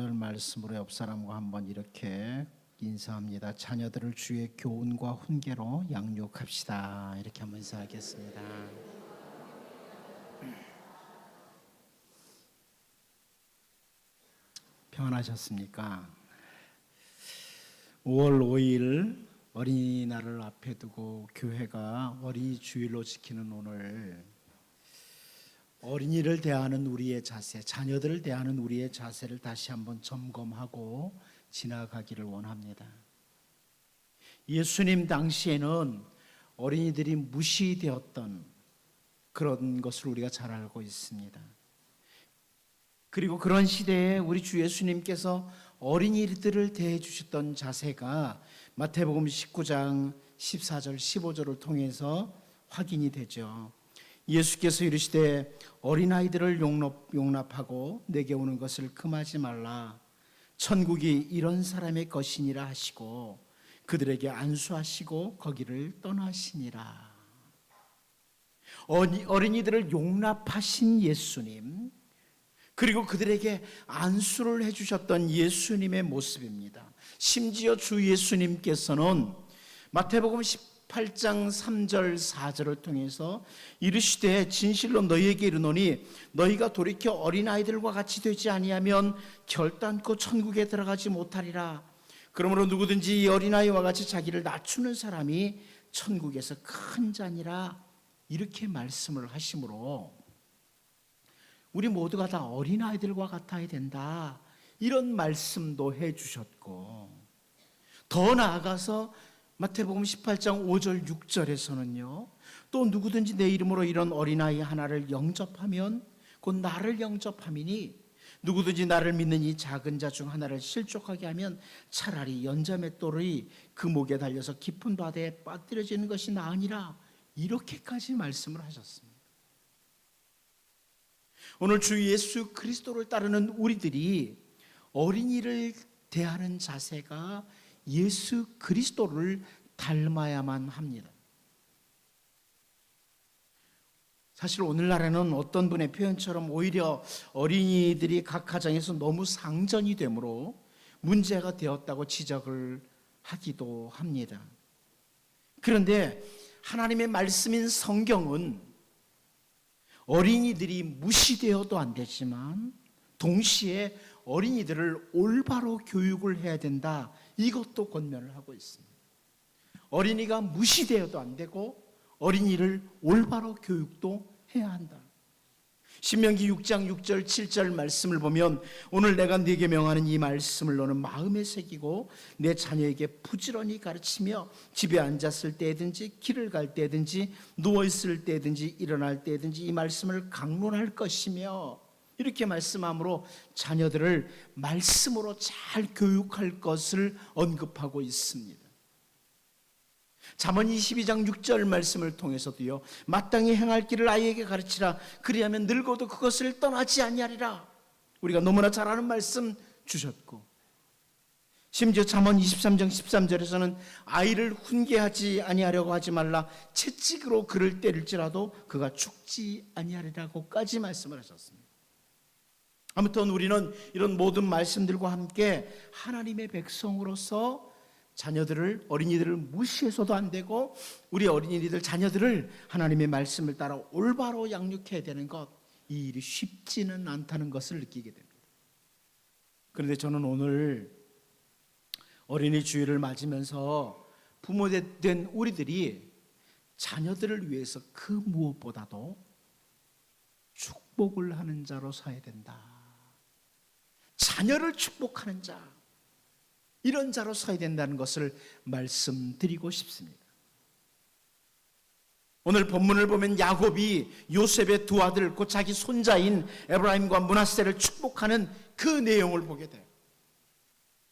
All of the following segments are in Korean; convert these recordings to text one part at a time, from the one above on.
말씀으로 옆 사람과 한번 이렇게 인사합니다. 자녀들을 주의 교훈과 훈계로 양육합시다. 이렇게 한번 인사하겠습니다. 평안하셨습니까? 5월 5일 어린이날을 앞에 두고 교회가 어린이 주일로 지키는 오늘, 어린이를 대하는 우리의 자세, 자녀들을 대하는 우리의 자세를 다시 한번 점검하고 지나가기를 원합니다. 예수님 당시에는 어린이들이 무시되었던 그런 것을 우리가 잘 알고 있습니다. 그리고 그런 시대에 우리 주 예수님께서 어린이들을 대해 주셨던 자세가 마태복음 19장 14절 15절을 통해서 확인이 되죠. 예수께서 이르시되 어린아이들을 용납하고 내게 오는 것을 금하지 말라. 천국이 이런 사람의 것이니라 하시고 그들에게 안수하시고 거기를 떠나시니라. 어린이들을 용납하신 예수님, 그리고 그들에게 안수를 해주셨던 예수님의 모습입니다. 심지어 주 예수님께서는 마태복음 18장 3절 4절을 통해서 이르시되 진실로 너희에게 이르노니 너희가 돌이켜 어린아이들과 같이 되지 아니하면 결단코 천국에 들어가지 못하리라. 그러므로 누구든지 이 어린아이와 같이 자기를 낮추는 사람이 천국에서 큰 자니라. 이렇게 말씀을 하시므로 우리 모두가 다 어린아이들과 같아야 된다, 이런 말씀도 해주셨고, 더 나아가서 마태복음 18장 5절 6절에서는요 또 누구든지 내 이름으로 이런 어린아이 하나를 영접하면 곧 나를 영접함이니 누구든지 나를 믿는 이 작은 자 중 하나를 실족하게 하면 차라리 연자맷돌이 그 목에 달려서 깊은 바다에 빠뜨려지는 것이 나으니라. 이렇게까지 말씀을 하셨습니다. 오늘 주 예수 그리스도를 따르는 우리들이 어린이를 대하는 자세가 예수 그리스도를 닮아야만 합니다. 사실 오늘날에는 어떤 분의 표현처럼 오히려 어린이들이 각 가정에서 너무 상전이 되므로 문제가 되었다고 지적을 하기도 합니다. 그런데 하나님의 말씀인 성경은 어린이들이 무시되어도 안 되지만 동시에 어린이들을 올바로 교육을 해야 된다, 이것도 권면을 하고 있습니다. 어린이가 무시되어도 안 되고 어린이를 올바로 교육도 해야 한다. 신명기 6장 6절 7절 말씀을 보면 오늘 내가 네게 명하는 이 말씀을 너는 마음에 새기고 내 자녀에게 부지런히 가르치며 집에 앉았을 때든지 길을 갈 때든지 누워있을 때든지 일어날 때든지 이 말씀을 강론할 것이며, 이렇게 말씀함으로 자녀들을 말씀으로 잘 교육할 것을 언급하고 있습니다. 잠언 22장 6절 말씀을 통해서도요 마땅히 행할 길을 아이에게 가르치라. 그리하면 늙어도 그것을 떠나지 아니하리라. 우리가 너무나 잘 아는 말씀 주셨고, 심지어 잠언 23장 13절에서는 아이를 훈계하지 아니하려고 하지 말라. 채찍으로 그를 때릴지라도 그가 죽지 아니하리라고까지 말씀을 하셨습니다. 아무튼 우리는 이런 모든 말씀들과 함께 하나님의 백성으로서 자녀들을, 어린이들을 무시해서도 안 되고 우리 어린이들, 자녀들을 하나님의 말씀을 따라 올바로 양육해야 되는 것, 이 일이 쉽지는 않다는 것을 느끼게 됩니다. 그런데 저는 오늘 어린이 주일을 맞으면서 부모 된 우리들이 자녀들을 위해서 그 무엇보다도 축복을 하는 자로 서야 된다. 자녀를 축복하는 자, 이런 자로 서야 된다는 것을 말씀드리고 싶습니다. 오늘 본문을 보면 야곱이 요셉의 두 아들 곧 자기 손자인 에브라임과 므낫세를 축복하는 그 내용을 보게 돼요.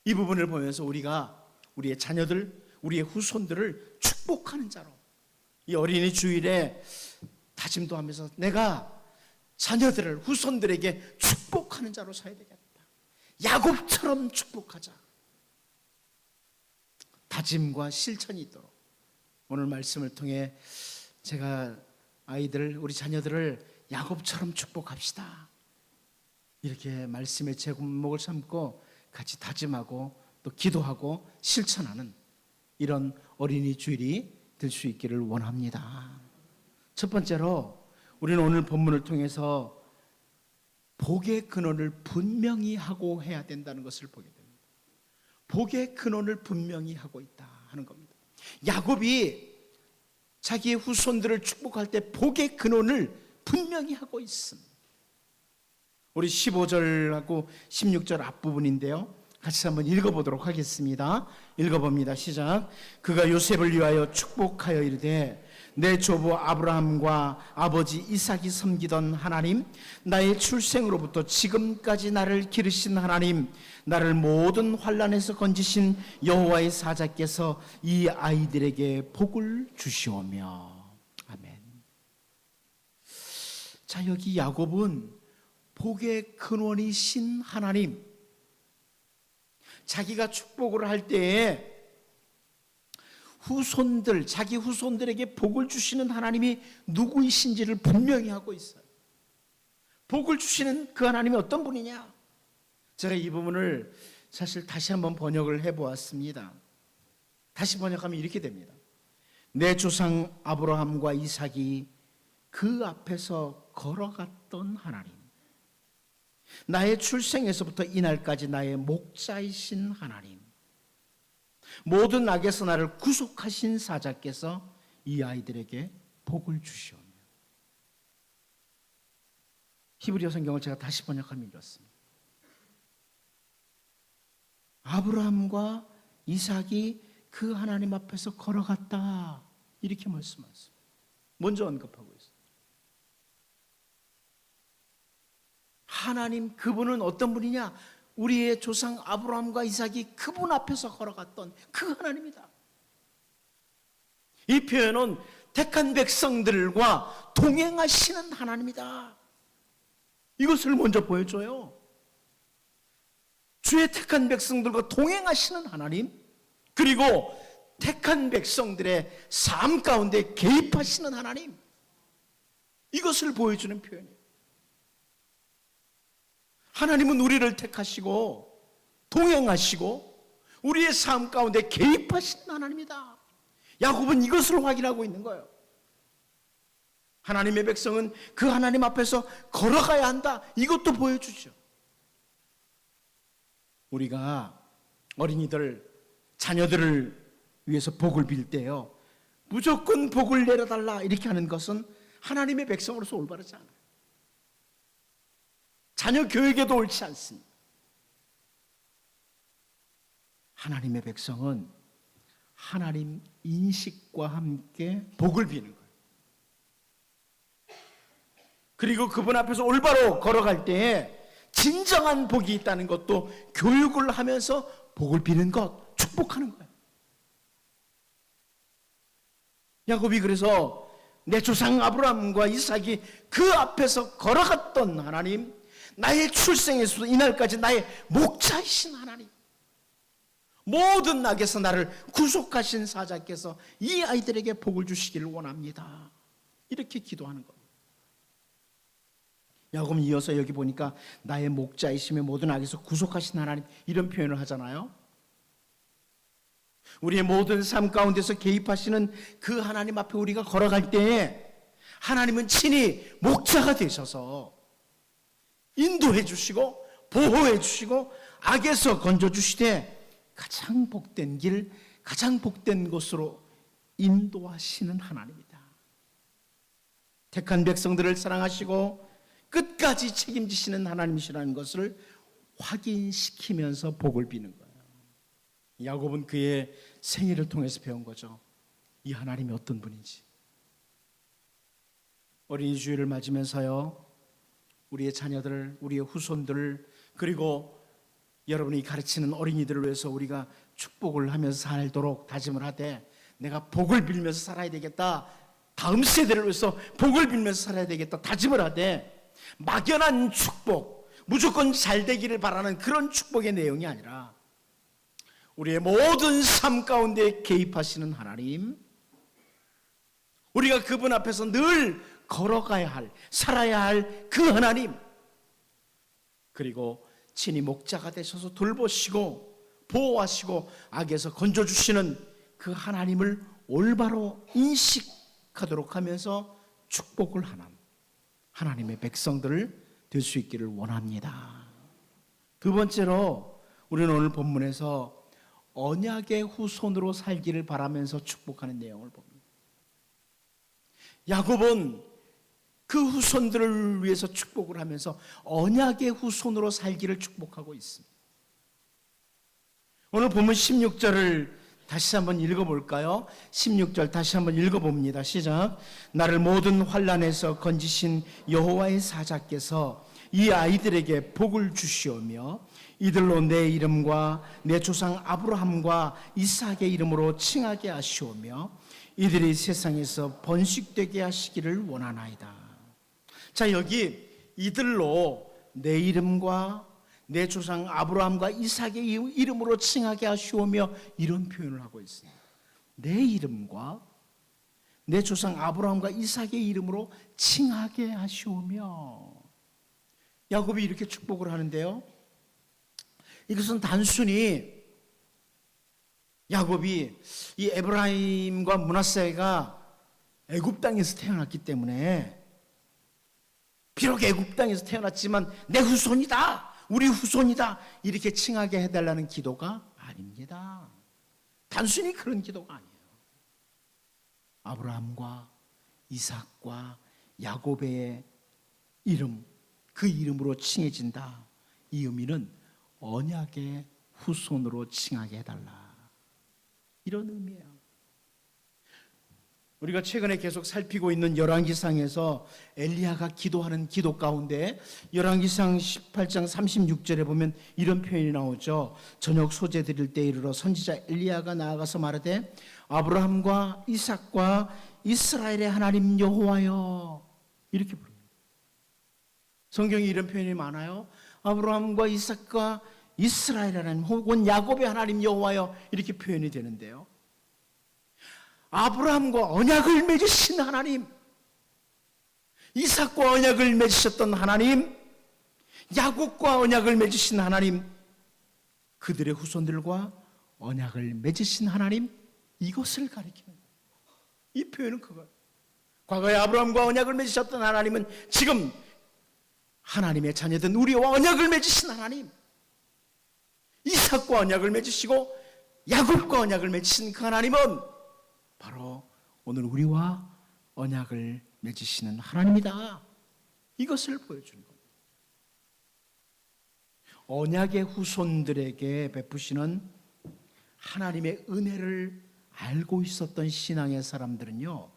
이 부분을 보면서 우리가 우리의 자녀들, 우리의 후손들을 축복하는 자로, 이 어린이 주일에 다짐도 하면서 내가 자녀들을, 후손들에게 축복하는 자로 서야 되겠다. 야곱처럼 축복하자. 다짐과 실천이 있도록 오늘 말씀을 통해 제가 아이들, 우리 자녀들을 야곱처럼 축복합시다, 이렇게 말씀의 제목을 삼고 같이 다짐하고 또 기도하고 실천하는 이런 어린이 주일이 될 수 있기를 원합니다. 첫 번째로 우리는 오늘 본문을 통해서 복의 근원을 분명히 하고 해야 된다는 것을 보게 됩니다. 복의 근원을 분명히 하고 있다 하는 겁니다. 야곱이 자기의 후손들을 축복할 때 복의 근원을 분명히 하고 있습니다. 우리 15절하고 16절 앞부분인데요, 같이 한번 읽어보도록 하겠습니다. 읽어봅니다. 시작. 그가 요셉을 위하여 축복하여 이르되 내 조부 아브라함과 아버지 이삭이 섬기던 하나님, 나의 출생으로부터 지금까지 나를 기르신 하나님, 나를 모든 환난에서 건지신 여호와의 사자께서 이 아이들에게 복을 주시오며. 아멘. 자, 여기 야곱은 복의 근원이신 하나님, 자기가 축복을 할 때에 자기 후손들에게 복을 주시는 하나님이 누구이신지를 분명히 하고 있어요. 복을 주시는 그 하나님이 어떤 분이냐? 제가 이 부분을 사실 다시 한번 번역을 해보았습니다. 다시 번역하면 이렇게 됩니다. 내 조상 아브라함과 이삭이 그 앞에서 걸어갔던 하나님, 나의 출생에서부터 이날까지 나의 목자이신 하나님, 모든 악에서 나를 구속하신 사자께서 이 아이들에게 복을 주시오며. 히브리어 성경을 제가 다시 번역하면 이렇습니다. 아브라함과 이삭이 그 하나님 앞에서 걸어갔다, 이렇게 말씀하셨습니다. 먼저 언급하고 있어요. 하나님, 그분은 어떤 분이냐? 우리의 조상 아브라함과 이삭이 그분 앞에서 걸어갔던 그 하나님이다. 이 표현은 택한 백성들과 동행하시는 하나님이다, 이것을 먼저 보여줘요. 주의 택한 백성들과 동행하시는 하나님, 그리고 택한 백성들의 삶 가운데 개입하시는 하나님, 이것을 보여주는 표현이에요. 하나님은 우리를 택하시고 동행하시고 우리의 삶 가운데 개입하시는 하나님이다. 야곱은 이것을 확인하고 있는 거예요. 하나님의 백성은 그 하나님 앞에서 걸어가야 한다, 이것도 보여주죠. 우리가 어린이들, 자녀들을 위해서 복을 빌 때요, 무조건 복을 내려달라 이렇게 하는 것은 하나님의 백성으로서 올바르지 않아요. 자녀 교육에도 옳지 않습니다. 하나님의 백성은 하나님 인식과 함께 복을 비는 거예요. 그리고 그분 앞에서 올바로 걸어갈 때에 진정한 복이 있다는 것도 교육을 하면서 복을 비는 것, 축복하는 거예요. 야곱이 그래서 내 조상 아브라함과 이삭이 그 앞에서 걸어갔던 하나님, 나의 출생에서부터 이날까지 나의 목자이신 하나님, 모든 악에서 나를 구속하신 사자께서 이 아이들에게 복을 주시기를 원합니다, 이렇게 기도하는 겁니다. 야곱은 이어서 여기 보니까 나의 목자이시며 모든 악에서 구속하신 하나님, 이런 표현을 하잖아요. 우리의 모든 삶 가운데서 개입하시는 그 하나님 앞에 우리가 걸어갈 때에 하나님은 친히 목자가 되셔서 인도해 주시고 보호해 주시고 악에서 건져 주시되 가장 복된 길, 가장 복된 곳으로 인도하시는 하나님이다. 택한 백성들을 사랑하시고 끝까지 책임지시는 하나님이시라는 것을 확인시키면서 복을 비는 거예요. 야곱은 그의 생애를 통해서 배운 거죠. 이 하나님이 어떤 분인지. 어린이 주일을 맞으면서요, 우리의 자녀들, 우리의 후손들, 그리고 여러분이 가르치는 어린이들을 위해서 우리가 축복을 하면서 살도록 다짐을 하되, 내가 복을 빌면서 살아야 되겠다, 다음 세대를 위해서 복을 빌면서 살아야 되겠다 다짐을 하되, 막연한 축복, 무조건 잘 되기를 바라는 그런 축복의 내용이 아니라 우리의 모든 삶 가운데 개입하시는 하나님, 우리가 그분 앞에서 늘 걸어가야 할, 살아야 할 그 하나님, 그리고 친히 목자가 되셔서 돌보시고 보호하시고 악에서 건져주시는 그 하나님을 올바로 인식하도록 하면서 축복을 하는 하나님의 백성들을 될 수 있기를 원합니다. 두 번째로 우리는 오늘 본문에서 언약의 후손으로 살기를 바라면서 축복하는 내용을 봅니다. 야곱은 그 후손들을 위해서 축복을 하면서 언약의 후손으로 살기를 축복하고 있습니다. 오늘 본문 16절을 다시 한번 읽어볼까요? 16절 다시 한번 읽어봅니다. 시작. 나를 모든 환난에서 건지신 여호와의 사자께서 이 아이들에게 복을 주시오며 이들로 내 이름과 내 조상 아브라함과 이삭의 이름으로 칭하게 하시오며 이들이 세상에서 번식되게 하시기를 원하나이다. 자, 여기 이들로 내 이름과 내 조상 아브라함과 이삭의 이름으로 칭하게 하시오며 이런 표현을 하고 있습니다. 내 이름과 내 조상 아브라함과 이삭의 이름으로 칭하게 하시오며. 야곱이 이렇게 축복을 하는데요, 이것은 단순히 야곱이 이 에브라임과 므낫세가 애굽 땅에서 태어났기 때문에, 비록 애굽 땅에서 태어났지만 내 후손이다, 우리 후손이다, 이렇게 칭하게 해달라는 기도가 아닙니다. 단순히 그런 기도가 아니에요. 아브라함과 이삭과 야곱의 이름, 그 이름으로 칭해진다, 이 의미는 언약의 후손으로 칭하게 해달라, 이런 의미예요. 우리가 최근에 계속 살피고 있는 열왕기상에서 엘리야가 기도하는 기도 가운데 열왕기상 18장 36절에 보면 이런 표현이 나오죠. 저녁 소재 드릴 때 이르러 선지자 엘리야가 나아가서 말하되 아브라함과 이삭과 이스라엘의 하나님 여호와여, 이렇게 부릅니다. 성경에 이런 표현이 많아요. 아브라함과 이삭과 이스라엘의 하나님 혹은 야곱의 하나님 여호와여, 이렇게 표현이 되는데요, 아브라함과 언약을 맺으신 하나님, 이삭과 언약을 맺으셨던 하나님, 야곱과 언약을 맺으신 하나님, 그들의 후손들과 언약을 맺으신 하나님, 이것을 가리키는 거예요. 이 표현은 그거예요. 과거에 아브라함과 언약을 맺으셨던 하나님은 지금 하나님의 자녀된 우리와 언약을 맺으신 하나님, 이삭과 언약을 맺으시고 야곱과 언약을 맺으신 그 하나님은 바로 오늘 우리와 언약을 맺으시는 하나님이다, 이것을 보여주는 겁니다. 언약의 후손들에게 베푸시는 하나님의 은혜를 알고 있었던 신앙의 사람들은요,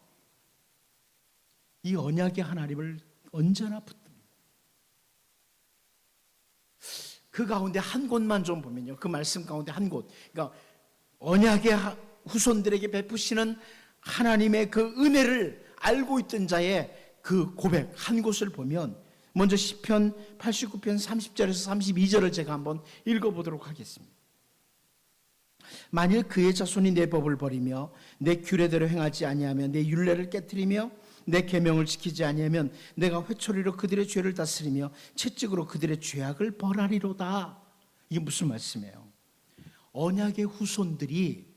이 언약의 하나님을 언제나 붙듭니다. 그 가운데 한 곳만 좀 보면요, 그 말씀 가운데 한 곳, 그러니까 언약의 후손들에게 베푸시는 하나님의 그 은혜를 알고 있던 자의 그 고백 한 곳을 보면, 먼저 시편 89편 30절에서 32절을 제가 한번 읽어보도록 하겠습니다. 만일 그의 자손이 내 법을 버리며 내 규례대로 행하지 아니하며 내 율례를 깨트리며 내 계명을 지키지 아니하면 내가 회초리로 그들의 죄를 다스리며 채찍으로 그들의 죄악을 벌하리로다. 이게 무슨 말씀이에요? 언약의 후손들이,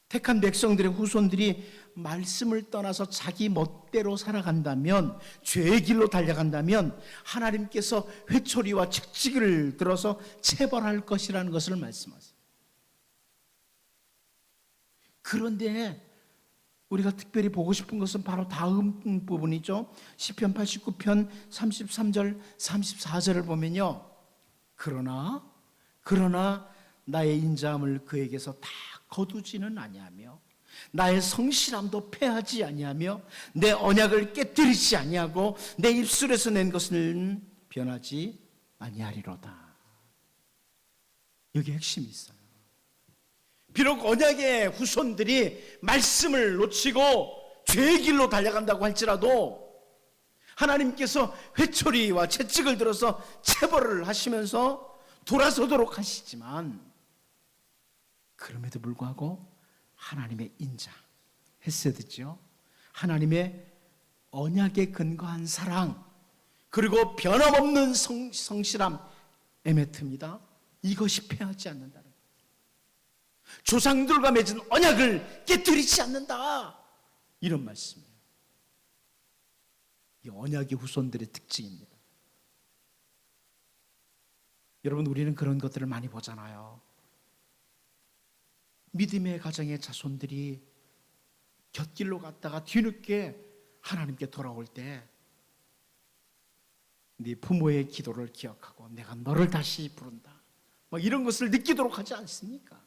택한 백성들의 후손들이 말씀을 떠나서 자기 멋대로 살아간다면, 죄의 길로 달려간다면 하나님께서 회초리와 채찍을 들어서 체벌할 것이라는 것을 말씀하세요. 그런데 우리가 특별히 보고 싶은 것은 바로 다음 부분이죠. 시편 89편 33절 34절을 보면요, 그러나 나의 인자함을 그에게서 다 거두지는 아니하며 나의 성실함도 패하지 아니하며 내 언약을 깨뜨리지 아니하고 내 입술에서 낸 것은 변하지 아니하리로다. 여기 핵심이 있어요. 비록 언약의 후손들이 말씀을 놓치고 죄의 길로 달려간다고 할지라도 하나님께서 회초리와 채찍을 들어서 체벌을 하시면서 돌아서도록 하시지만, 그럼에도 불구하고 하나님의 인자, 헤세드죠. 하나님의 언약에 근거한 사랑, 그리고 변함없는 성실함, 에메트입니다. 이것이 패하지 않는다는 거예요. 조상들과 맺은 언약을 깨뜨리지 않는다, 이런 말씀이에요. 이 언약의 후손들의 특징입니다. 여러분, 우리는 그런 것들을 많이 보잖아요. 믿음의 가정의 자손들이 곁길로 갔다가 뒤늦게 하나님께 돌아올 때 네 부모의 기도를 기억하고 내가 너를 다시 부른다, 막 이런 것을 느끼도록 하지 않습니까?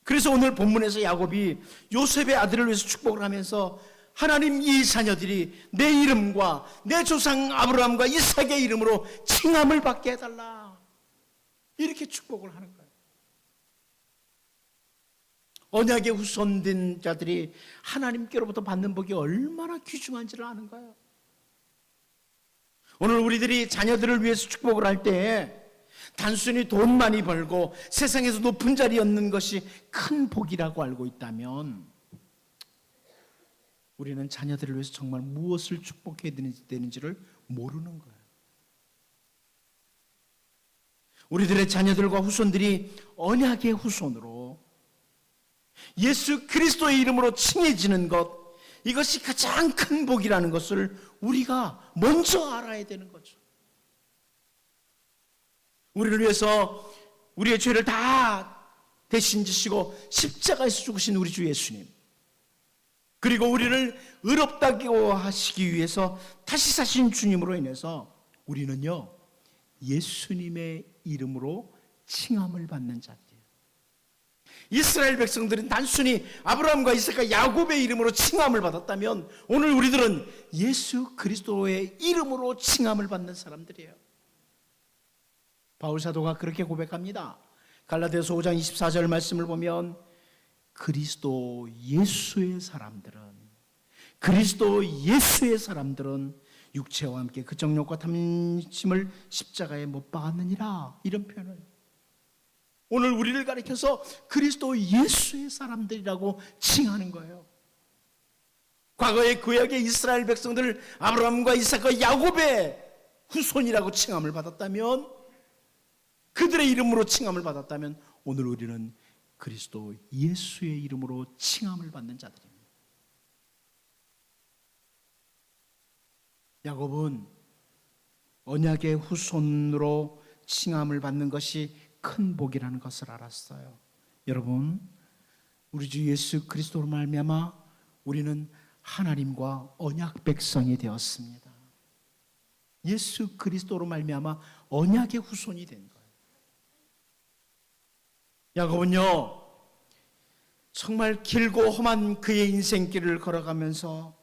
그래서 오늘 본문에서 야곱이 요셉의 아들을 위해서 축복을 하면서 하나님, 이 자녀들이 내 이름과 내 조상 아브라함과 이삭의 이름으로 칭함을 받게 해달라, 이렇게 축복을 하는 거예요. 언약의 후손된 자들이 하나님께로부터 받는 복이 얼마나 귀중한지를 아는 거예요. 오늘 우리들이 자녀들을 위해서 축복을 할 때 단순히 돈 많이 벌고 세상에서 높은 자리에 얻는 것이 큰 복이라고 알고 있다면 우리는 자녀들을 위해서 정말 무엇을 축복해야 되는지를 모르는 거예요. 우리들의 자녀들과 후손들이 언약의 후손으로 예수 그리스도의 이름으로 칭해지는 것, 이것이 가장 큰 복이라는 것을 우리가 먼저 알아야 되는 거죠. 우리를 위해서 우리의 죄를 다 대신 지시고 십자가에서 죽으신 우리 주 예수님, 그리고 우리를 의롭다고 하시기 위해서 다시 사신 주님으로 인해서 우리는요, 예수님의 이름으로 칭함을 받는 자들이에요. 이스라엘 백성들은 단순히 아브라함과 이삭과 야곱의 이름으로 칭함을 받았다면 오늘 우리들은 예수 그리스도의 이름으로 칭함을 받는 사람들이에요. 바울 사도가 그렇게 고백합니다. 갈라디아서 5장 24절 말씀을 보면 그리스도 예수의 사람들은 육체와 함께 그 정욕과 탐심을 십자가에 못 박았느니라, 이런 표현을 오늘 우리를 가리켜서 그리스도 예수의 사람들이라고 칭하는 거예요. 과거의 구약의 이스라엘 백성들을 아브라함과 이삭과 야곱의 후손이라고 칭함을 받았다면, 그들의 이름으로 칭함을 받았다면 오늘 우리는 그리스도 예수의 이름으로 칭함을 받는 자들입니다. 야곱은 언약의 후손으로 칭함을 받는 것이 큰 복이라는 것을 알았어요. 여러분, 우리 주 예수 그리스도로 말미암아 우리는 하나님과 언약 백성이 되었습니다. 예수 그리스도로 말미암아 언약의 후손이 된 거예요. 야곱은요, 정말 길고 험한 그의 인생길을 걸어가면서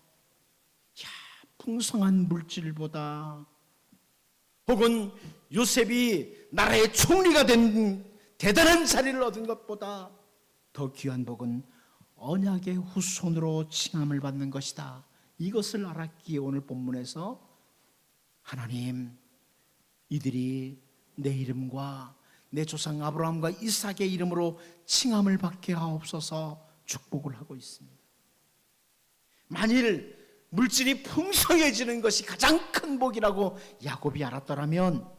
풍성한 물질보다, 혹은 요셉이 나라의 총리가 된 대단한 자리를 얻은 것보다 더 귀한 복은 언약의 후손으로 칭함을 받는 것이다, 이것을 알았기에 오늘 본문에서 하나님, 이들이 내 이름과 내 조상 아브라함과 이삭의 이름으로 칭함을 받게 하옵소서 축복을 하고 있습니다. 만일 물질이 풍성해지는 것이 가장 큰 복이라고 야곱이 알았더라면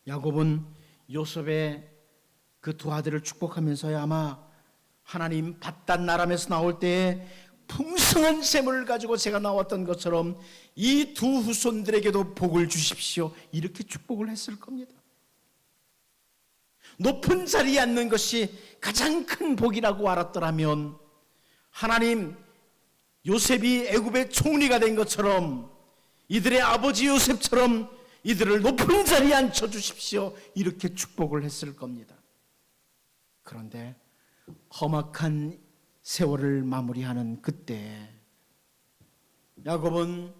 야곱은 요셉의 그 두 아들을 축복하면서야 아마 하나님, 밧단 아람에서 나올 때에 풍성한 재물을 가지고 제가 나왔던 것처럼 이 두 후손들에게도 복을 주십시오, 이렇게 축복을 했을 겁니다. 높은 자리에 앉는 것이 가장 큰 복이라고 알았더라면 하나님, 요셉이 애굽의 총리가 된 것처럼 이들의 아버지 요셉처럼 이들을 높은 자리에 앉혀주십시오, 이렇게 축복을 했을 겁니다. 그런데 험악한 세월을 마무리하는 그때 야곱은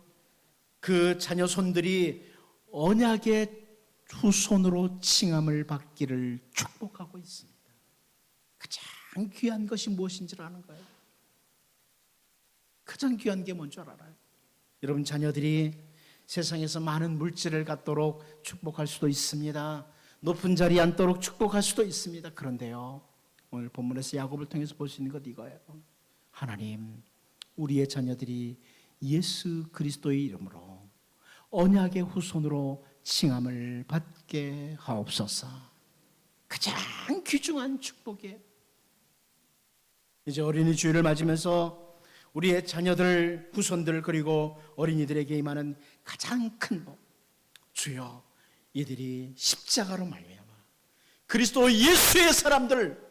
그 자녀 손들이 언약의 후손으로 칭함을 받기를 축복하고 있습니다. 가장 귀한 것이 무엇인지를 아는 거예요. 가장 귀한 게 뭔 줄 알아요? 여러분, 자녀들이 세상에서 많은 물질을 갖도록 축복할 수도 있습니다. 높은 자리에 앉도록 축복할 수도 있습니다. 그런데요, 오늘 본문에서 야곱을 통해서 볼 수 있는 것 이거예요. 하나님, 우리의 자녀들이 예수 그리스도의 이름으로 언약의 후손으로 칭함을 받게 하옵소서. 가장 귀중한 축복이에요. 이제 어린이 주일을 맞으면서 우리의 자녀들, 후손들 그리고 어린이들에게 임하는 가장 큰 복, 주여 이들이 십자가로 말미암아 그리스도 예수의 사람들,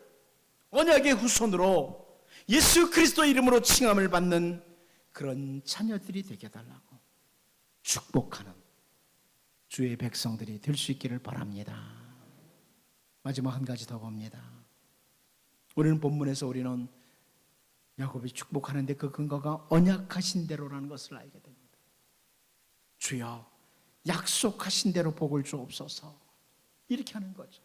언약의 후손으로 예수 그리스도 이름으로 칭함을 받는 그런 자녀들이 되게 달라고 축복하는 주의 백성들이 될 수 있기를 바랍니다. 마지막 한 가지 더 봅니다. 우리는 본문에서 우리는 야곱이 축복하는데 그 근거가 언약하신 대로라는 것을 알게 됩니다. 주여 약속하신 대로 복을 주옵소서, 이렇게 하는 거죠.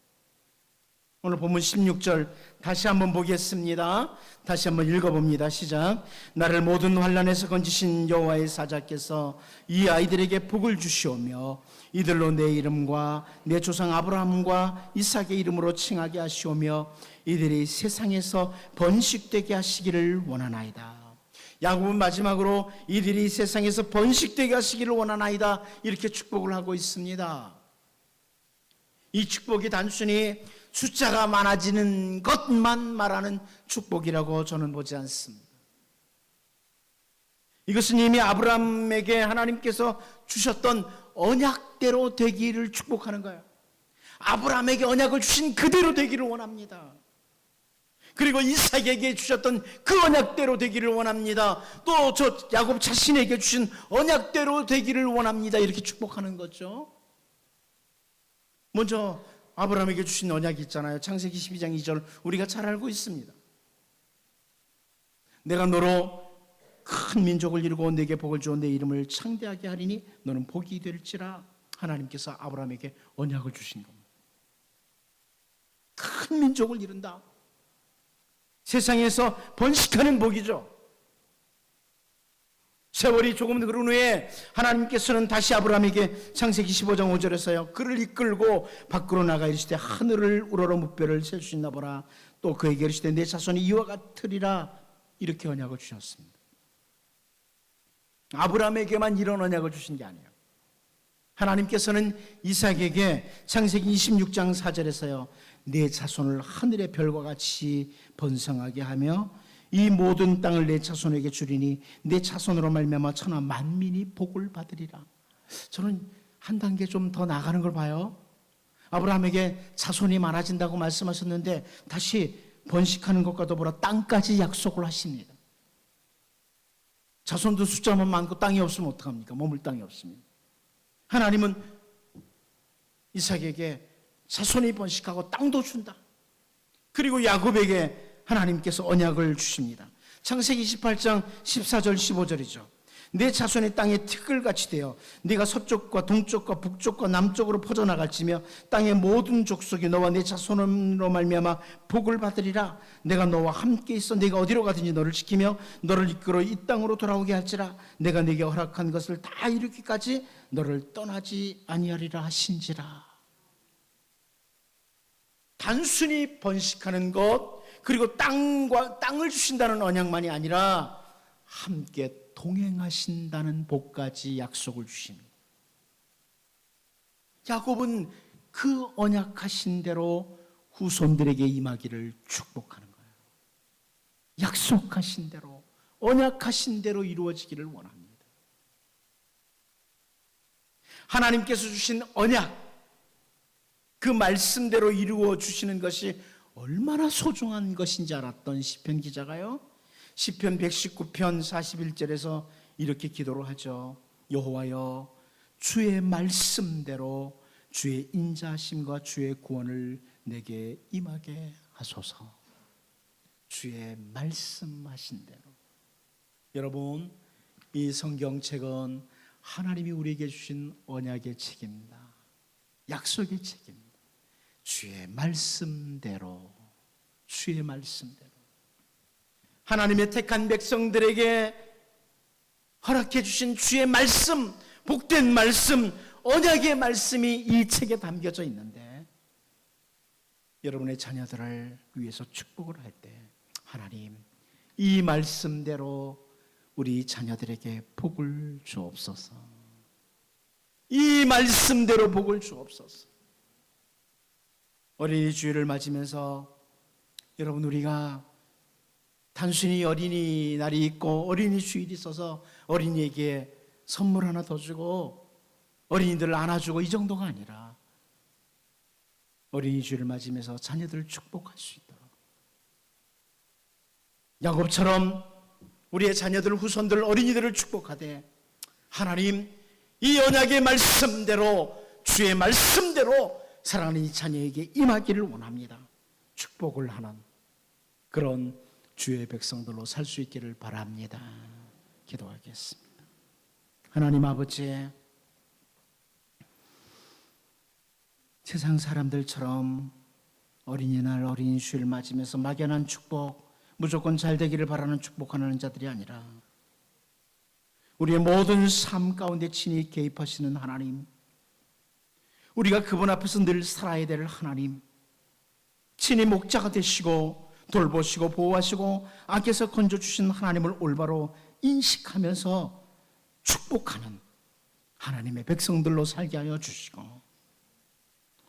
오늘 본문 16절 다시 한번 보겠습니다. 다시 한번 읽어봅니다. 시작. 나를 모든 환난에서 건지신 여호와의 사자께서 이 아이들에게 복을 주시오며 이들로 내 이름과 내 조상 아브라함과 이삭의 이름으로 칭하게 하시오며 이들이 세상에서 번식되게 하시기를 원하나이다. 야곱은 마지막으로 이들이 세상에서 번식되게 하시기를 원하나이다, 이렇게 축복을 하고 있습니다. 이 축복이 단순히 숫자가 많아지는 것만 말하는 축복이라고 저는 보지 않습니다. 이것은 이미 아브라함에게 하나님께서 주셨던 언약대로 되기를 축복하는 거예요. 아브라함에게 언약을 주신 그대로 되기를 원합니다. 그리고 이삭에게 주셨던 그 언약대로 되기를 원합니다. 또 저 야곱 자신에게 주신 언약대로 되기를 원합니다. 이렇게 축복하는 거죠. 먼저 아브라함에게 주신 언약이 있잖아요. 창세기 12장 2절 우리가 잘 알고 있습니다. 내가 너로 큰 민족을 이루고 내게 복을 주어 내 이름을 창대하게 하리니 너는 복이 될지라. 하나님께서 아브라함에게 언약을 주신 겁니다. 큰 민족을 이룬다. 세상에서 번식하는 복이죠. 세월이 조금 흐른 후에 하나님께서는 다시 아브라함에게 창세기 15장 5절에서요 그를 이끌고 밖으로 나가 이르시되 하늘을 우러러 무뼈를 셀 수 있나 보라. 또 그에게 이르시되 내 자손이 이와 같으리라. 이렇게 언약을 주셨습니다. 아브라함에게만 이런 언약을 주신 게 아니에요. 하나님께서는 이삭에게 창세기 26장 4절에서요 내 자손을 하늘의 별과 같이 번성하게 하며 이 모든 땅을 내 자손에게 주리니 내 자손으로 말미암아 천하 만민이 복을 받으리라. 저는 한 단계 좀 더 나가는 걸 봐요. 아브라함에게 자손이 많아진다고 말씀하셨는데 다시 번식하는 것과 더불어 땅까지 약속을 하십니다. 자손도 숫자만 많고 땅이 없으면 어떡합니까? 머물 땅이 없습니다. 하나님은 이삭에게 자손이 번식하고 땅도 준다. 그리고 야곱에게 하나님께서 언약을 주십니다. 창세기 28장 14절 15절이죠. 내 자손이 땅에 티끌같이 되어 네가 서쪽과 동쪽과 북쪽과 남쪽으로 퍼져나갈지며 땅의 모든 족속이 너와 내 자손으로 말미암아 복을 받으리라. 내가 너와 함께 있어 네가 어디로 가든지 너를 지키며 너를 이끌어 이 땅으로 돌아오게 할지라. 내가 네게 허락한 것을 다 이루기까지 너를 떠나지 아니하리라 하신지라. 단순히 번식하는 것 그리고 땅을 주신다는 언약만이 아니라 함께 동행하신다는 복까지 약속을 주십니다. 야곱은 그 언약하신 대로 후손들에게 임하기를 축복하는 거예요. 약속하신 대로, 언약하신 대로 이루어지기를 원합니다. 하나님께서 주신 언약, 그 말씀대로 이루어 주시는 것이 얼마나 소중한 것인지 알았던 시편 기자가요 시편 119편 41절에서 이렇게 기도를 하죠. 여호와여 주의 말씀대로 주의 인자하심과 주의 구원을 내게 임하게 하소서. 주의 말씀하신 대로. 여러분, 이 성경책은 하나님이 우리에게 주신 언약의 책입니다. 약속의 책입니다. 주의 말씀대로, 주의 말씀대로. 하나님의 택한 백성들에게 허락해 주신 주의 말씀, 복된 말씀, 언약의 말씀이 이 책에 담겨져 있는데 여러분의 자녀들을 위해서 축복을 할 때 하나님 이 말씀대로 우리 자녀들에게 복을 주옵소서. 이 말씀대로 복을 주옵소서. 어린이 주일을 맞으면서 여러분, 우리가 단순히 어린이날이 있고 어린이 주일이 있어서 어린이에게 선물 하나 더 주고 어린이들을 안아주고 이 정도가 아니라 어린이 주일을 맞으면서 자녀들을 축복할 수 있도록 야곱처럼 우리의 자녀들, 후손들, 어린이들을 축복하되 하나님, 이 언약의 말씀대로, 주의 말씀대로 사랑하는 이 자녀에게 임하기를 원합니다. 축복을 하는 그런 주의 백성들로 살 수 있기를 바랍니다. 기도하겠습니다. 하나님 아버지, 세상 사람들처럼 어린이날, 어린이 주일 맞으면서 막연한 축복, 무조건 잘 되기를 바라는 축복하는 자들이 아니라 우리의 모든 삶 가운데 친히 개입하시는 하나님, 우리가 그분 앞에서 늘 살아야 될 하나님, 친히 목자가 되시고 돌보시고 보호하시고 악에서 건져주신 하나님을 올바로 인식하면서 축복하는 하나님의 백성들로 살게 하여 주시고,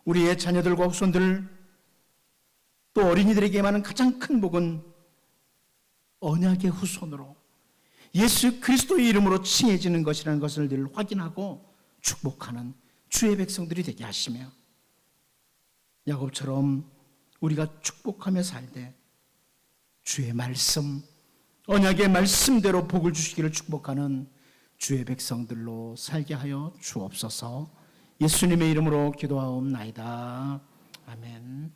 우리의 자녀들과 후손들 또 어린이들에게만은 가장 큰 복은 언약의 후손으로 예수 그리스도의 이름으로 칭해지는 것이라는 것을 늘 확인하고 축복하는 주의 백성들이 되게 하시며, 야곱처럼 우리가 축복하며 살되 주의 말씀, 언약의 말씀대로 복을 주시기를 축복하는 주의 백성들로 살게 하여 주옵소서. 예수님의 이름으로 기도하옵나이다. 아멘.